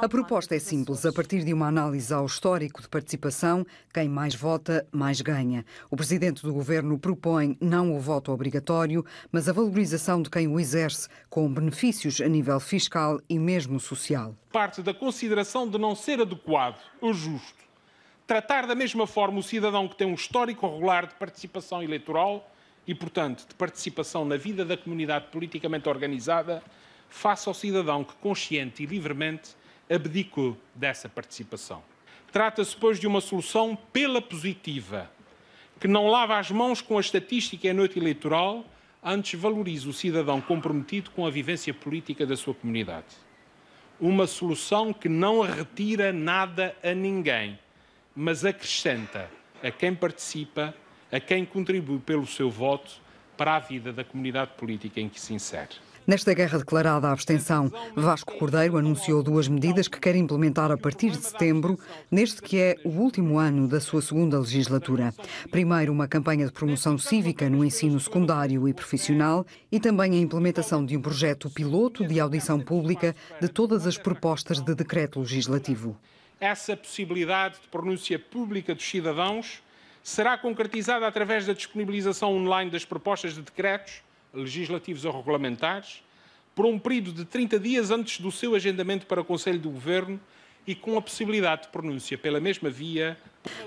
A proposta é simples. A partir de uma análise ao histórico de participação, quem mais vota, mais ganha. O Presidente do Governo propõe não o voto obrigatório, mas a valorização de quem o exerce, com benefícios a nível fiscal e mesmo social. Parte da consideração de não ser adequado ou justo tratar da mesma forma o cidadão que tem um histórico regular de participação eleitoral e, portanto, de participação na vida da comunidade politicamente organizada, face ao cidadão que, consciente e livremente, abdicou dessa participação. Trata-se, pois, de uma solução pela positiva, que não lava as mãos com a estatística e a noite eleitoral, antes valoriza o cidadão comprometido com a vivência política da sua comunidade. Uma solução que não retira nada a ninguém, mas acrescenta a quem participa, a quem contribui pelo seu voto para a vida da comunidade política em que se insere. Nesta guerra declarada à abstenção, Vasco Cordeiro anunciou 2 medidas que quer implementar a partir de setembro, neste que é o último ano da sua segunda legislatura. Primeiro, uma campanha de promoção cívica no ensino secundário e profissional e também a implementação de um projeto piloto de audição pública de todas as propostas de decreto legislativo. Essa possibilidade de pronúncia pública dos cidadãos será concretizada através da disponibilização online das propostas de decretos legislativos ou regulamentares, por um período de 30 dias antes do seu agendamento para o Conselho do Governo e com a possibilidade de pronúncia pela mesma via.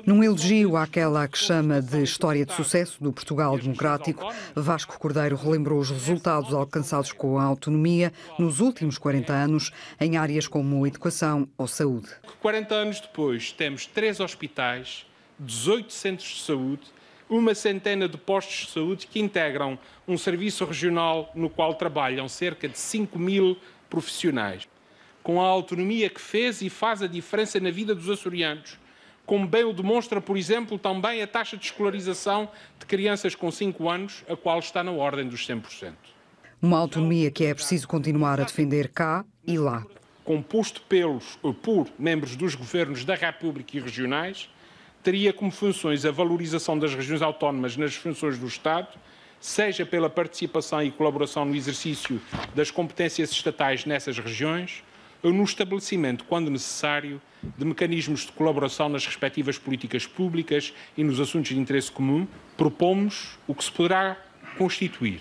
Num elogio àquela que chama de história de sucesso do Portugal democrático, Vasco Cordeiro relembrou os resultados alcançados com a autonomia nos últimos 40 anos em áreas como educação ou saúde. 40 anos depois, temos 3 hospitais, 18 centros de saúde, 100 de postos de saúde que integram um serviço regional no qual trabalham cerca de 5.000 profissionais. Com a autonomia que fez e faz a diferença na vida dos açorianos, como bem o demonstra, por exemplo, também a taxa de escolarização de crianças com 5 anos, a qual está na ordem dos 100%. Uma autonomia que é preciso continuar a defender cá e lá. Composto por membros dos governos da República e regionais, teria como funções a valorização das regiões autónomas nas funções do Estado, seja pela participação e colaboração no exercício das competências estatais nessas regiões, ou no estabelecimento, quando necessário, de mecanismos de colaboração nas respectivas políticas públicas e nos assuntos de interesse comum. Propomos o que se poderá constituir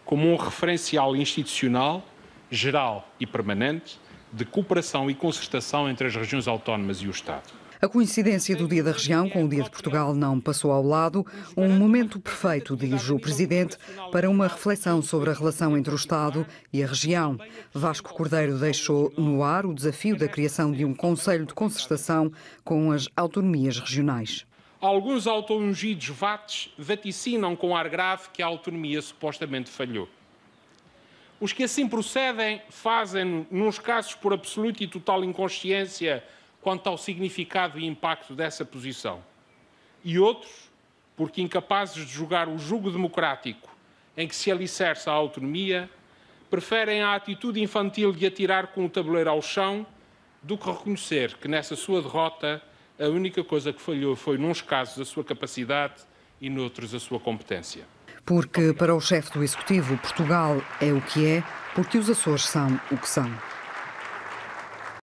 como um referencial institucional, geral e permanente, de cooperação e concertação entre as regiões autónomas e o Estado. A coincidência do Dia da Região com o Dia de Portugal não passou ao lado. Um momento perfeito, diz o Presidente, para uma reflexão sobre a relação entre o Estado e a região. Vasco Cordeiro deixou no ar o desafio da criação de um Conselho de Concertação com as autonomias regionais. Alguns autoungidos vates vaticinam com ar grave que a autonomia supostamente falhou. Os que assim procedem fazem, nos casos por absoluta e total inconsciência quanto ao significado e impacto dessa posição. E outros, porque incapazes de julgar o jugo democrático em que se alicerça a autonomia, preferem a atitude infantil de atirar com o tabuleiro ao chão do que reconhecer que nessa sua derrota a única coisa que falhou foi, nuns casos, a sua capacidade e, noutros, a sua competência. Porque, para o chefe do Executivo, Portugal é o que é, porque os Açores são o que são.